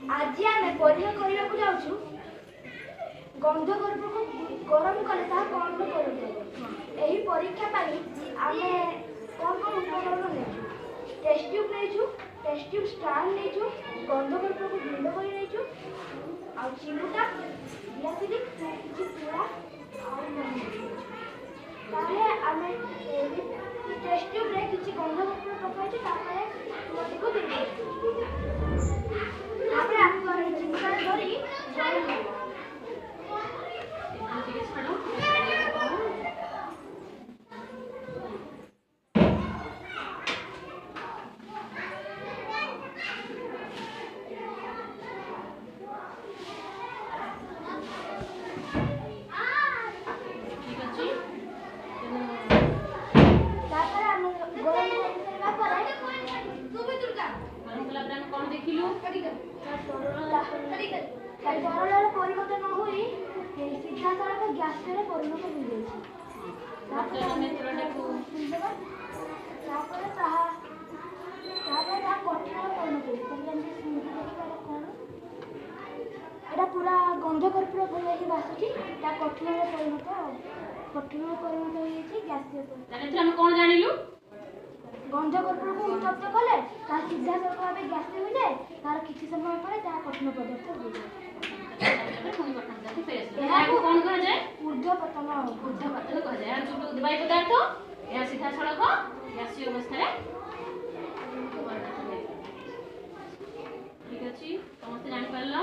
आज आम परीक्षा करने को जाऊँ गंध गर्भ को गरम कले कौन कर परीक्षा आम कौन कौन उपकरण नहीं टेस्ट ट्यूब नहीं टेस्ट ट्यूब स्टार नहीं गंध गर्भ को गुंड कर नहीं आ चिमुटा दियासिलिक किसी पूरा आम टेस्ट ट्यूब रे किसी गंध गर्भ पकाई तुमको को दे चिमुटा धरी तरल परिवर्तन हुई सीधा सड़क गैस परिणत हो पूरा गंध कर्पूर भल बासुची कठिन परिणत गैस कौन जानिलु गंध कर्पूर को उत्तप्त कले सीधा सड़क भाव गैस हो जाए तार किसी समय पर कठिन पदार्थ हो जाए कौन कहा जाए ऊर्ध्वपतन कहा जाए यार जो उद्वायी पदार्थ या सीधा सड़क गैसीय अवस्था ठीक अच्छी समस्त जानि पारलो।